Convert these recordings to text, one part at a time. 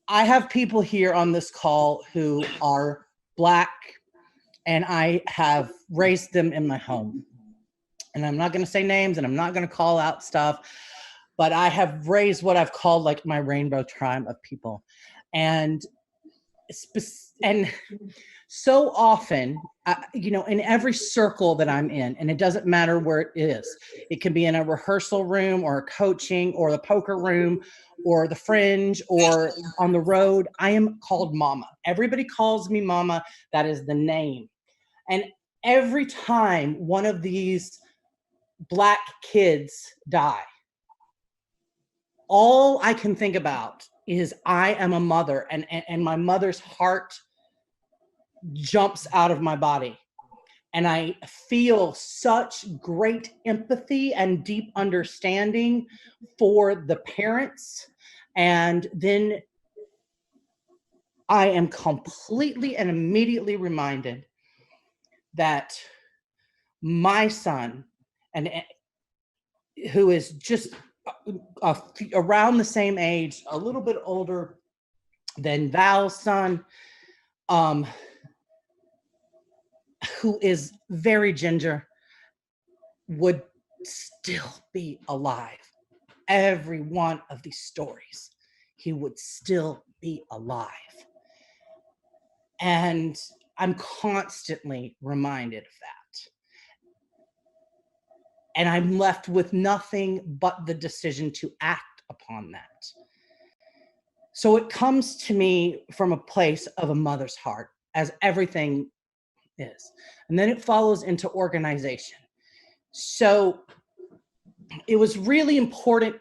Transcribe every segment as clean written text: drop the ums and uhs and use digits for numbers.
I have people here on this call who are Black, and I have raised them in my home. And I'm not going to say names and I'm not going to call out stuff, but I have raised what I've called like my rainbow tribe of people. And and so often, in every circle that I'm in, and it doesn't matter where it is, it can be in a rehearsal room or a coaching or the poker room or the fringe or on the road, I am called mama. Everybody calls me mama. That is the name. And every time one of these Black kids die, all I can think about is I am a mother, and my mother's heart jumps out of my body. And I feel such great empathy and deep understanding for the parents. And then I am completely and immediately reminded that my son, and who is just around the same age, a little bit older than Val's son, who is very ginger, would still be alive. Every one of these stories, he would still be alive. And I'm constantly reminded of that. And I'm left with nothing but the decision to act upon that. So it comes to me from a place of a mother's heart, as everything is. And then it follows into organization. So it was really important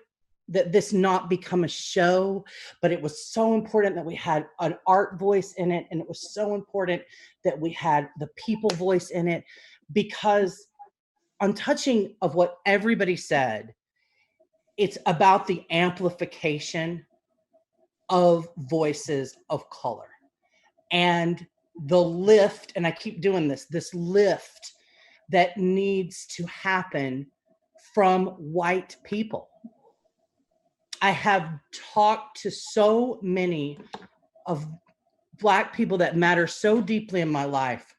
that this not become a show, but it was so important that we had an art voice in it. And it was so important that we had the people voice in it, because on touching of what everybody said, it's about the amplification of voices of color and the lift. And I keep doing this lift that needs to happen from white people. I have talked to so many of Black people that matter so deeply in my life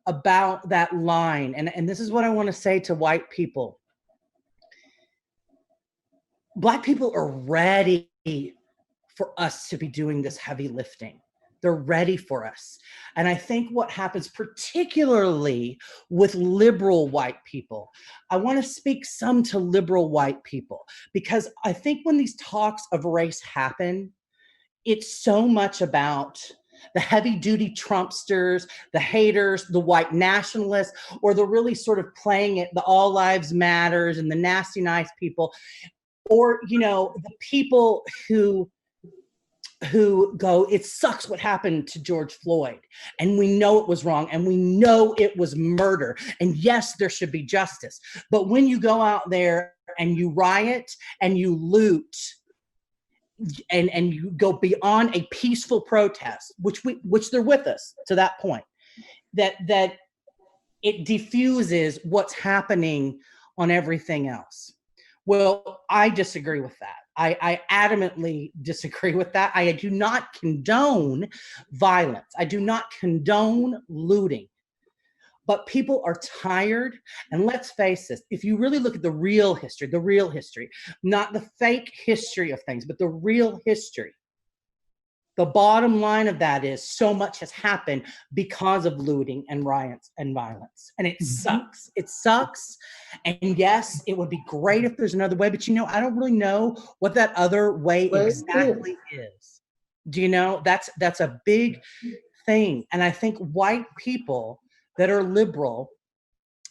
about that line. And this is what I want to say to white people. Black people are ready for us to be doing this heavy lifting. They're ready for us. And I think what happens, particularly with liberal white people, I want to speak some to liberal white people, because I think when these talks of race happen, it's so much about the heavy duty Trumpsters, the haters, the white nationalists, or the really sort of playing it, the all lives matters and the nasty nice people, or, the people who go, it sucks what happened to George Floyd, and we know it was wrong, and we know it was murder, and yes, there should be justice. But when you go out there and you riot and you loot and you go beyond a peaceful protest, which they're with us to that point, that it diffuses what's happening on everything else. Well, I disagree with that. I adamantly disagree with that. I do not condone violence. I do not condone looting. But people are tired. And let's face this, if you really look at the real history, not the fake history of things, but the real history, the bottom line of that is so much has happened because of looting and riots and violence. And it sucks. It sucks. And yes, it would be great if there's another way, but I don't really know what that other way exactly is. Do you know? That's a big thing. And I think white people that are liberal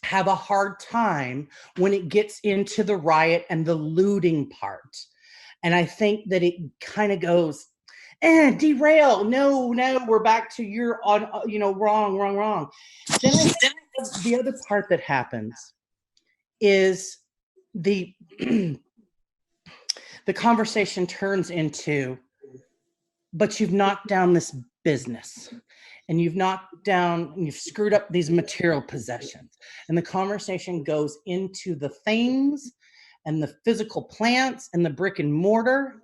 have a hard time when it gets into the riot and the looting part. And I think that it kind of goes, derail. No, we're back to you're on, wrong. Then I think the other part that happens is the conversation turns into, but you've knocked down this business, and you've screwed up these material possessions. And the conversation goes into the things and the physical plants and the brick and mortar,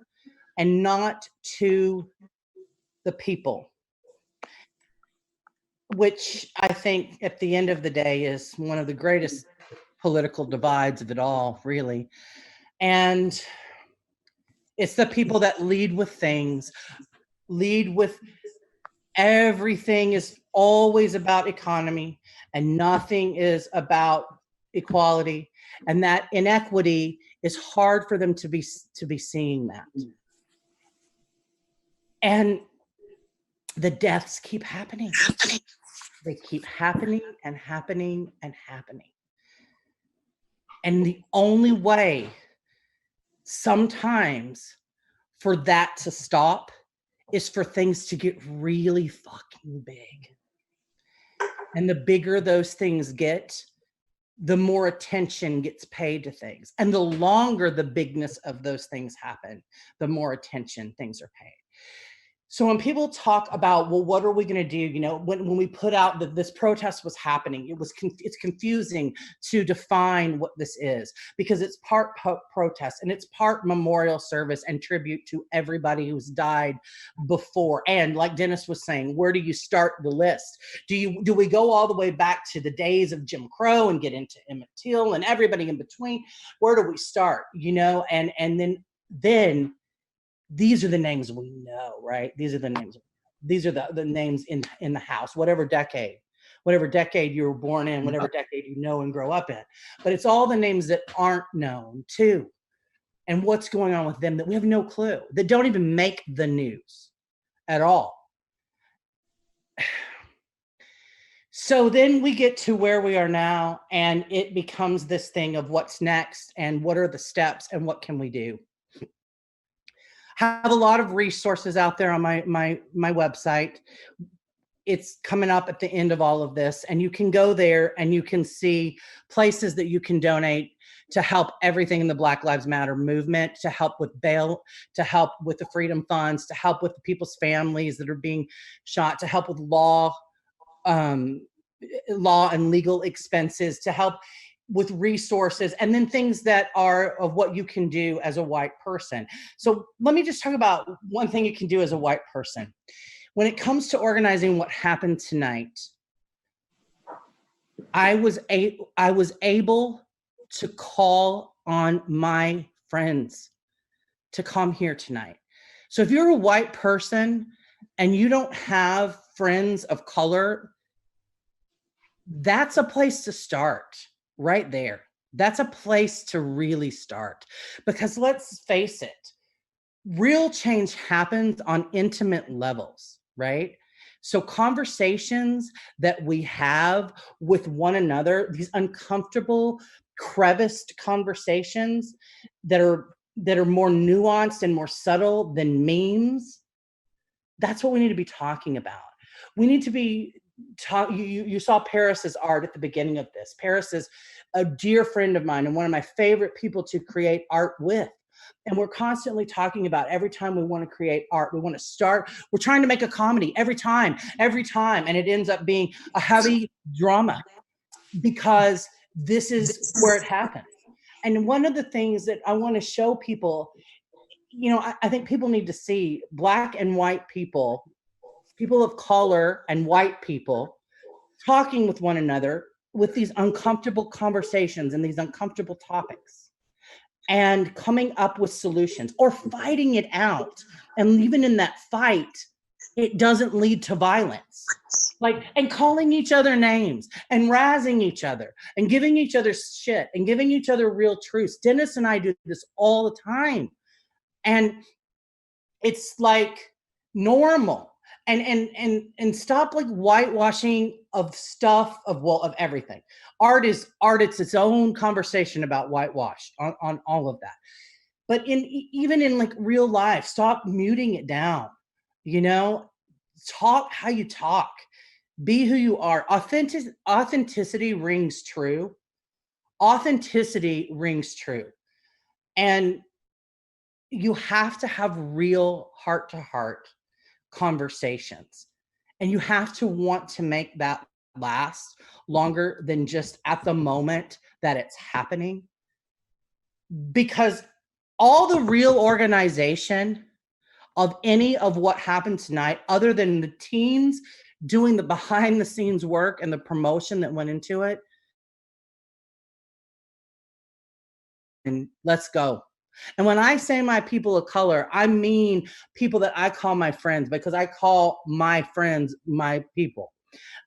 and not to the people, which I think at the end of the day is one of the greatest political divides of it all, really. And it's the people that lead with things, lead with everything is always about economy and nothing is about equality. And that inequity is hard for them to be seeing that. And the deaths keep happening. They keep happening and happening and happening. And the only way sometimes for that to stop is for things to get really fucking big. And the bigger those things get, the more attention gets paid to things. And the longer the bigness of those things happen, the more attention things are paid. So when people talk about, well, what are we going to do? You know, when we put out that this protest was happening, it's confusing to define what this is, because it's part protest and it's part memorial service and tribute to everybody who's died before. And like Dennis was saying, where do you start the list? Do we go all the way back to the days of Jim Crow and get into Emmett Till and everybody in between? Where do we start? You know, and then these are the names we know, right? These are the names. These are the names in the house, whatever decade you were born in, whatever decade you know and grow up in. But it's all the names that aren't known too. And what's going on with them that we have no clue, that don't even make the news at all. So then we get to where we are now, and it becomes this thing of what's next and what are the steps and what can we do? Have a lot of resources out there on my website. It's coming up at the end of all of this, and you can go there and you can see places that you can donate to help everything in the Black Lives Matter movement, to help with bail, to help with the freedom funds, to help with the people's families that are being shot, to help with law and legal expenses, to help with resources, and then things that are of what you can do as a white person. So let me just talk about one thing you can do as a white person. When it comes to organizing what happened tonight, I was able to call on my friends to come here tonight. So if you're a white person and you don't have friends of color, that's a place to start. Right there. That's a place to really start, because let's face it, real change happens on intimate levels, right? So conversations that we have with one another, these uncomfortable, creviced conversations that are more nuanced and more subtle than memes, that's what we need to be talking about. We need to be you saw Paris's art at the beginning of this. Paris is a dear friend of mine and one of my favorite people to create art with. And we're constantly talking about every time we want to create art, we're trying to make a comedy every time. And it ends up being a heavy drama because this is where it happens. And one of the things that I want to show people, you know, I think people need to see Black and white people of color and white people talking with one another with these uncomfortable conversations and these uncomfortable topics and coming up with solutions or fighting it out. And even in that fight, it doesn't lead to violence. And calling each other names and razzing each other and giving each other shit and giving each other real truths. Dennis and I do this all the time. And it's like normal. And stop whitewashing of stuff of everything. Art, it's its own conversation about whitewash on all of that. But even in real life, stop muting it down. You know, talk how you talk. Be who you are. Authenticity rings true. Authenticity rings true. And you have to have real heart-to-heart conversations. And you have to want to make that last longer than just at the moment that it's happening. Because all the real organization, of any of what happened tonight, other than the teens doing the behind the scenes work and the promotion that went into it. And let's go. And when I say my people of color, I mean people that I call my friends, because I call my friends my people.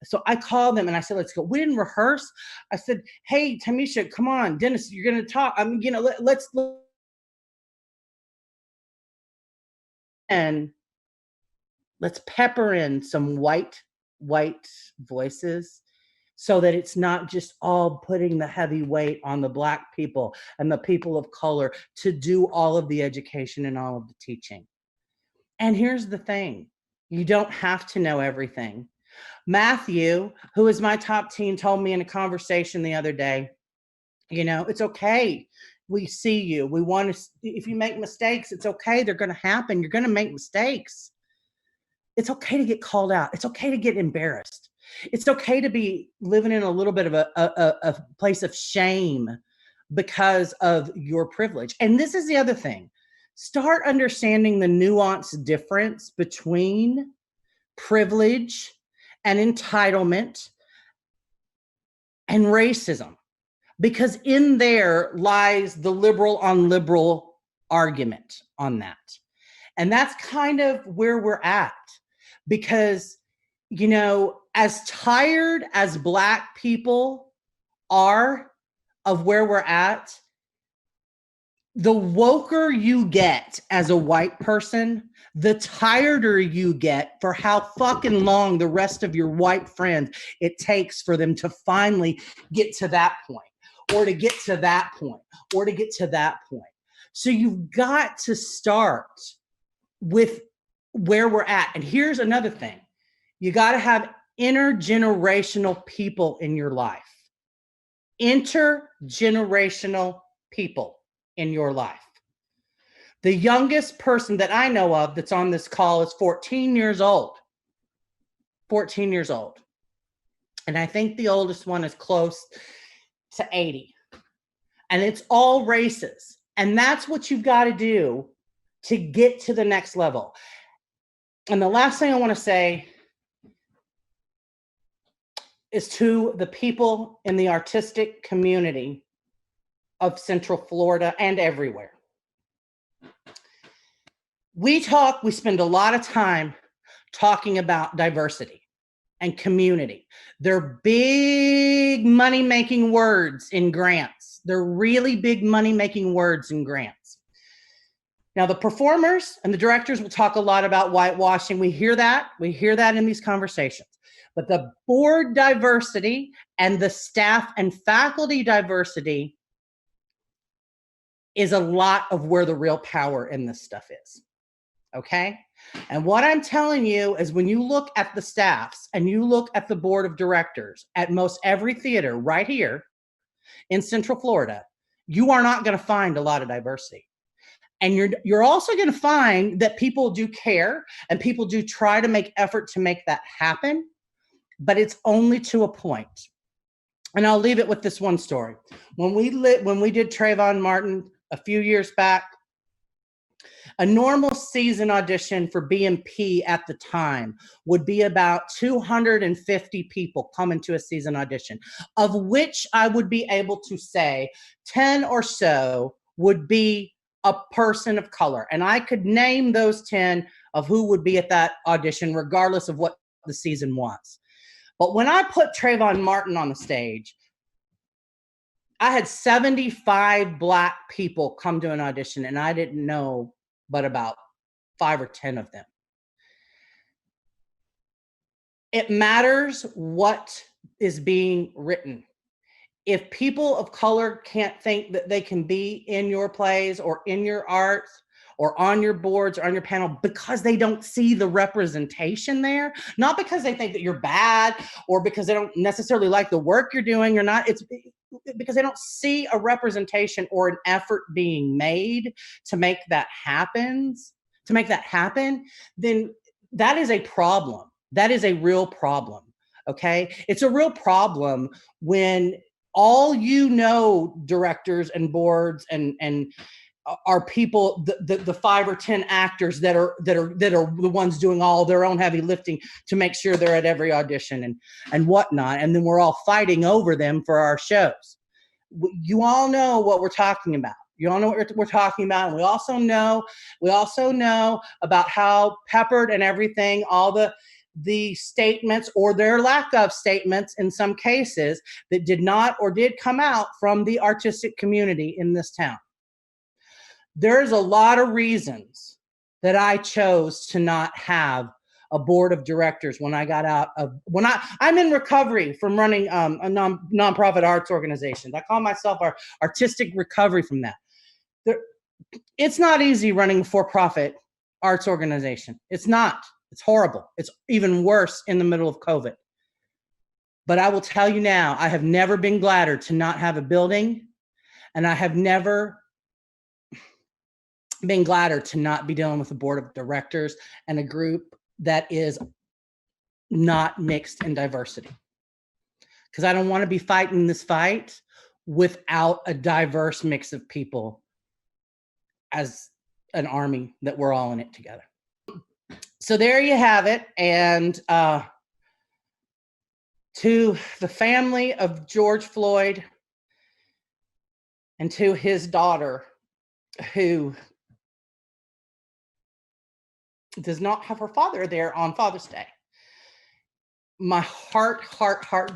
So I called them and I said, let's go. We didn't rehearse. I said, hey, Tamisha, come on. Dennis, you're going to talk. I mean, let's. And let's pepper in some white voices, so that it's not just all putting the heavy weight on the Black people and the people of color to do all of the education and all of the teaching. And here's the thing, you don't have to know everything. Matthew, who is my top teen, told me in a conversation the other day, it's okay. We see you. We want to, if you make mistakes, it's okay. They're going to happen. You're going to make mistakes. It's okay to get called out. It's okay to get embarrassed. It's okay to be living in a little bit of a place of shame because of your privilege. And this is the other thing. Start understanding the nuanced difference between privilege and entitlement and racism, because in there lies the liberal on liberal argument on that. And that's kind of where we're at, because, as tired as Black people are of where we're at, the woker you get as a white person, the tireder you get for how fucking long the rest of your white friends it takes for them to finally get to that point, or to get to that point, or to get to that point. So you've got to start with where we're at. And here's another thing. You got to have intergenerational people in your life. Intergenerational people in your life. The youngest person that I know of that's on this call is 14 years old. 14 years old. And I think the oldest one is close to 80. And it's all races. And that's what you've got to do to get to the next level. And the last thing I want to say is to the people in the artistic community of Central Florida and everywhere. We spend a lot of time talking about diversity and community. They're big money-making words in grants. They're really big money-making words in grants. Now, the performers and the directors will talk a lot about whitewashing. We hear that in these conversations. But the board diversity and the staff and faculty diversity is a lot of where the real power in this stuff is. Okay? And what I'm telling you is, when you look at the staffs and you look at the board of directors at most every theater right here in Central Florida, you are not going to find a lot of diversity. And you're also going to find that people do care and people do try to make effort to make that happen, but it's only to a point. And I'll leave it with this one story. When we did Trayvon Martin a few years back, a normal season audition for BMP at the time would be about 250 people coming to a season audition, of which I would be able to say 10 or so would be a person of color. And I could name those 10 of who would be at that audition, regardless of what the season was. But when I put Trayvon Martin on the stage, I had 75 Black people come to an audition, and I didn't know but about 5 or 10 of them. It matters what is being written. If people of color can't think that they can be in your plays or in your arts or on your boards or on your panel because they don't see the representation there, not because they think that you're bad or because they don't necessarily like the work you're doing or not, it's because they don't see a representation or an effort being made to make that happen, then that is a problem. That is a real problem. Okay? It's a real problem when all directors and boards and are people, the 5 or 10 actors that are the ones doing all their own heavy lifting to make sure they're at every audition and whatnot, and then we're all fighting over them for our shows. You all know what we're talking about. You all know what we're talking about, and we also know about how peppered and everything, all the statements or their lack of statements in some cases that did not or did come out from the artistic community in this town. There's a lot of reasons that I chose to not have a board of directors when I got out of, I'm in recovery from running a nonprofit arts organization. I call myself our artistic recovery from that. It's not easy running a for-profit arts organization. It's not. It's horrible. It's even worse in the middle of COVID. But I will tell you now, I have never been gladder to not have a building, and I have never been gladder to not be dealing with a board of directors and a group that is not mixed in diversity. Because I don't want to be fighting this fight without a diverse mix of people as an army that we're all in it together. So there you have it. And to the family of George Floyd and to his daughter, who does not have her father there on Father's Day, my heart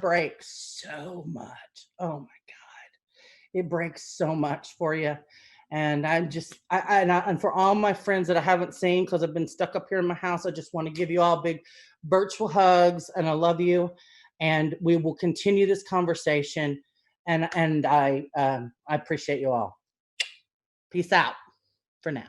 breaks so much. Oh my God, it breaks so much for you. And I'm just, and for all my friends that I haven't seen because I've been stuck up here in my house, I just want to give you all big virtual hugs, and I love you. And we will continue this conversation. And I appreciate you all. Peace out for now.